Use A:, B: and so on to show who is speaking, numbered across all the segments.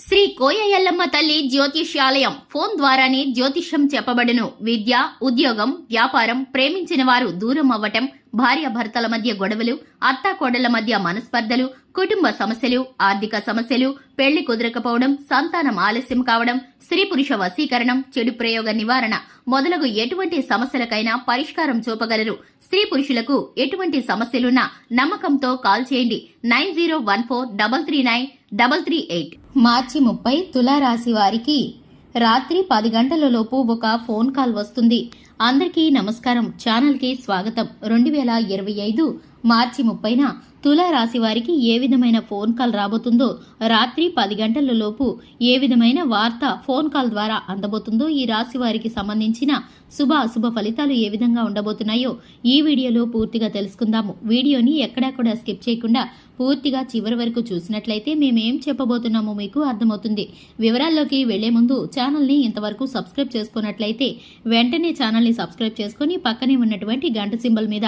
A: శ్రీ కోయ ఎల్లమ్మ తల్లి జ్యోతిష్యాలయం ఫోన్ ద్వారానే జ్యోతిష్యం చెప్పబడును. విద్య, ఉద్యోగం, వ్యాపారం, ప్రేమించిన వారు దూరం అవ్వటం, భార్యాభర్తల మధ్య గొడవలు, అత్తాకోడళ్ల మధ్య మనస్పర్ధలు, కుటుంబ సమస్యలు, ఆర్థిక సమస్యలు, పెళ్లి కుదరకపోవడం, సంతానం ఆలస్యం కావడం, స్త్రీ పురుష వశీకరణం, చెడు ప్రయోగ నివారణ మొదలగు ఎటువంటి సమస్యలకైనా పరిష్కారం చూపగలరు. స్త్రీ పురుషులకు ఎటువంటి సమస్యలున్నా నమ్మకంతో కాల్ చేయండి. 9014339338. మార్చి 30 తులారాశి వారికి రాత్రి 10 గంటలలోపు ఒక ఫోన్ కాల్ వస్తుంది. అందరికీ నమస్కారం. ఛానల్కి స్వాగతం. 2025 మార్చి 30న తులారాశి వారికి ఏ విధమైన ఫోన్ కాల్ రాబోతుందో, రాత్రి 10 గంటలలోపు ఏ విధమైన వార్త ఫోన్ కాల్ ద్వారా అందబోతుందో, ఈ రాశి వారికి సంబంధించిన శుభ అశుభ ఫలితాలు ఏ విధంగా ఉండబోతున్నాయో ఈ వీడియోలో పూర్తిగా తెలుసుకుందాము. వీడియోని ఎక్కడా కూడా స్కిప్ చేయకుండా పూర్తిగా చివరి వరకు చూసినట్లయితే మేమేం చెప్పబోతున్నామో మీకు అర్థమవుతుంది. వివరాల్లోకి వెళ్లే ముందు ఛానల్ని ఇంతవరకు సబ్స్క్రైబ్ చేసుకున్నట్లయితే వెంటనే ఛానల్ని సబ్స్క్రైబ్ చేసుకుని పక్కనే ఉన్నటువంటి గంట సింబల్ మీద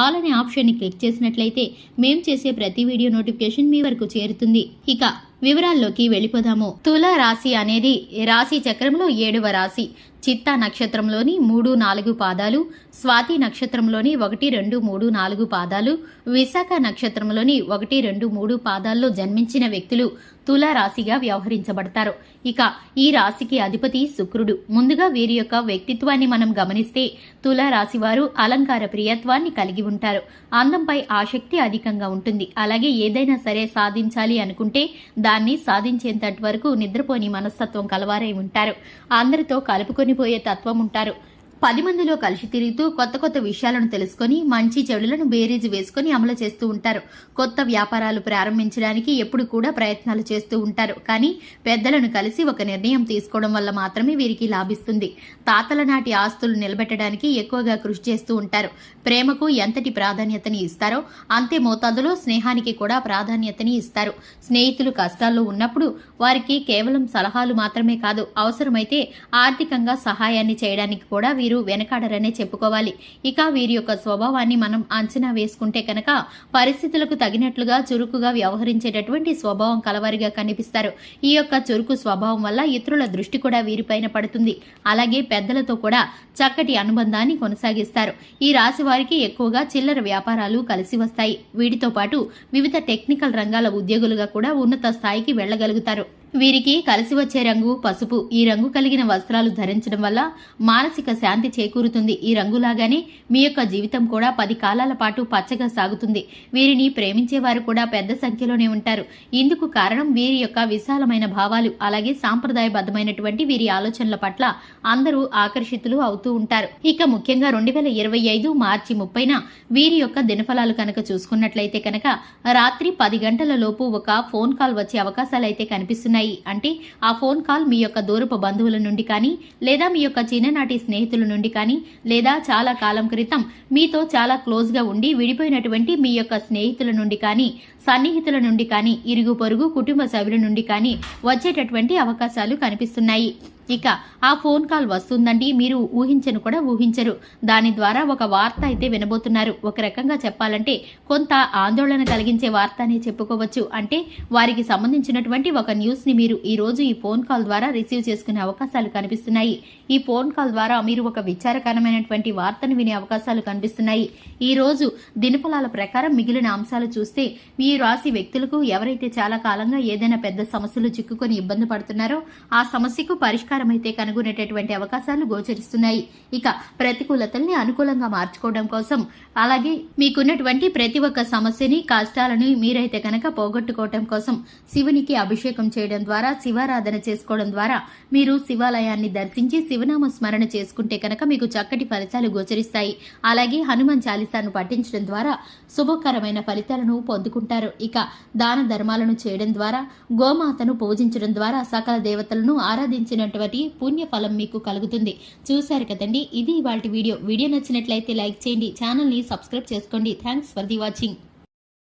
A: ఆల్ అనే ఆప్షన్ని క్లిక్ చేసినట్లయితే మేం చేసే ప్రతి వీడియో నోటిఫికేషన్ మీ వరకు చేరుతుంది. ఇక వివరాల్లోకి వెళ్ళిపోదాము. తులా రాశి అనేది రాశి చక్రంలో 7వ రాశి. చిత్తా నక్షత్రంలోని 3, 4 పాదాలు, స్వాతి నక్షత్రంలోని 1, 2, 3, 4 పాదాలు, విశాఖ నక్షత్రంలోని 1, 2, 3 పాదాల్లో జన్మించిన వ్యక్తులు తులా రాశిగా వ్యవహరించబడతారు. ఇక ఈ రాశికి అధిపతి శుక్రుడు. ముందుగా వీరి యొక్క వ్యక్తిత్వాన్ని మనం గమనిస్తే తులా రాశి వారు అలంకార ప్రియత్వాన్ని కలిగి ఉంటారు. అందంపై ఆసక్తి అధికంగా ఉంటుంది. అలాగే ఏదైనా సరే సాధించాలి అనుకుంటే దాన్ని సాధించేంతటి వరకు నిద్రపోని మనస్తత్వం కలవారై ఉంటారు. అందరితో కలుపుకొని పోయే తత్వం ఉంటారు. 10 మందిలో కలిసి తిరుగుతూ కొత్త కొత్త విషయాలను తెలుసుకుని మంచి చెడులను బేరీజు వేసుకుని అమలు చేస్తూ ఉంటారు. కొత్త వ్యాపారాలు ప్రారంభించడానికి ఎప్పుడు కూడా ప్రయత్నాలు చేస్తూ ఉంటారు. కానీ పెద్దలను కలిసి ఒక నిర్ణయం తీసుకోవడం వల్ల మాత్రమే వీరికి లాభిస్తుంది. తాతల నాటి ఆస్తులు నిలబెట్టడానికి ఎక్కువగా కృషి చేస్తూ ఉంటారు. ప్రేమకు ఎంతటి ప్రాధాన్యతని ఇస్తారో అంతే మోతాదులో స్నేహానికి కూడా ప్రాధాన్యతని ఇస్తారు. స్నేహితులు కష్టాల్లో ఉన్నప్పుడు వారికి కేవలం సలహాలు మాత్రమే కాదు, అవసరమైతే ఆర్థికంగా సహాయాన్ని చేయడానికి కూడా వీరు వెనకాడరనే చెప్పుకోవాలి. ఇక వీరి యొక్క స్వభావాన్ని మనం అంచనా వేసుకుంటే కనుక పరిస్థితులకు తగినట్లుగా చురుకుగా వ్యవహరించేటటువంటి స్వభావం కలవారిగా కనిపిస్తారు. ఈ యొక్క చురుకు స్వభావం వల్ల ఇతరుల దృష్టి కూడా వీరిపైన పడుతుంది. అలాగే పెద్దలతో కూడా చక్కటి అనుబంధాన్ని కొనసాగిస్తారు. ఈ రాశి వారికి ఎక్కువగా చిల్లర వ్యాపారాలు కలిసి వస్తాయి. వీటితో పాటు వివిధ టెక్నికల్ రంగాల ఉద్యోగులుగా కూడా ఉన్నత స్థాయికి వెళ్లగలుగుతారు. వీరికి కలిసి వచ్చే రంగు పసుపు. ఈ రంగు కలిగిన వస్త్రాలు ధరించడం వల్ల మానసిక శాంతి చేకూరుతుంది. ఈ రంగులాగానే మీ యొక్క జీవితం కూడా 10 కాలాల పాటు పచ్చగా సాగుతుంది. వీరిని ప్రేమించేవారు కూడా పెద్ద సంఖ్యలోనే ఉంటారు. ఇందుకు కారణం వీరి యొక్క విశాలమైన భావాలు, అలాగే సాంప్రదాయబద్ధమైనటువంటి వీరి ఆలోచనల పట్ల అందరూ ఆకర్షితులు అవుతూ ఉంటారు. ఇక ముఖ్యంగా 2025 మార్చి 30న వీరి యొక్క దినఫలాలు కనుక చూసుకున్నట్లయితే కనుక రాత్రి 10 గంటల లోపు ఒక ఫోన్ కాల్ వచ్చే అవకాశాలైతే కనిపిస్తున్నాయి. అంటే ఆ ఫోన్ కాల్ మీ యొక్క దూరపు బంధువుల నుండి కానీ, లేదా మీ యొక్క చిన్ననాటి స్నేహితుల నుండి కానీ, లేదా చాలా కాలం క్రితం మీతో చాలా క్లోజ్ గా ఉండి విడిపోయినటువంటి మీ యొక్క స్నేహితుల నుండి కానీ, సన్నిహితుల నుండి కానీ, ఇరుగు పొరుగు కుటుంబ సభ్యుల నుండి కానీ వచ్చేటటువంటి అవకాశాలు కనిపిస్తున్నాయి. ఇక ఆ ఫోన్ కాల్ వస్తుందండి, మీరు ఊహించను కూడా ఊహించరు. దాని ద్వారా ఒక వార్త అయితే వినబోతున్నారు. ఒక రకంగా చెప్పాలంటే కొంత ఆందోళన కలిగించే వార్త అనే చెప్పుకోవచ్చు. అంటే వారికి సంబంధించినటువంటి ఒక న్యూస్ ని మీరు ఈ రోజు ఈ ఫోన్ కాల్ ద్వారా రిసీవ్ చేసుకునే అవకాశాలు కనిపిస్తున్నాయి. ఈ ఫోన్ కాల్ ద్వారా మీరు ఒక విచారకరమైనటువంటి వార్తను వినే అవకాశాలు కనిపిస్తున్నాయి. ఈ రోజు దినఫలాల ప్రకారం మిగిలిన అంశాలు చూస్తే ఈ రాశి వ్యక్తులకు ఎవరైతే చాలా కాలంగా ఏదైనా పెద్ద సమస్యలు చిక్కుకొని ఇబ్బంది పడుతున్నారో ఆ సమస్యకు పరిష్కారం అయితే కనుగొనేటటువంటి అవకాశాలు గోచరిస్తున్నాయి. ఇక ప్రతికూలతల్ని అనుకూలంగా మార్చుకోవడం కోసం, అలాగే మీకున్నటువంటి ప్రతి ఒక్క సమస్యని కష్టాలను మీరైతే కనుక పోగొట్టుకోవడం కోసం శివునికి అభిషేకం చేయడం ద్వారా, శివారాధన చేసుకోవడం ద్వారా, మీరు శివాలయాన్ని దర్శించి శివనామ స్మరణ చేసుకుంటే కనుక మీకు చక్కటి ఫలితాలు గోచరిస్తాయి. అలాగే హనుమాన్ చాలీసాను పఠించడం ద్వారా శుభకరమైన ఫలితాలను పొందుకుంటారు. ఇక దాన ధర్మాలను చేయడం ద్వారా, గోమాతను పూజించడం ద్వారా సకల దేవతలను ఆరాధించినటువంటి పుణ్య ఫలం మీకు కలుగుతుంది. చూశారు కదండి, ఇది ఇవాల్టి వీడియో. వీడియో నచ్చినట్లయితే లైక్ చేయండి, ఛానల్ని సబ్స్క్రైబ్ చేసుకోండి. Thanks for the watching.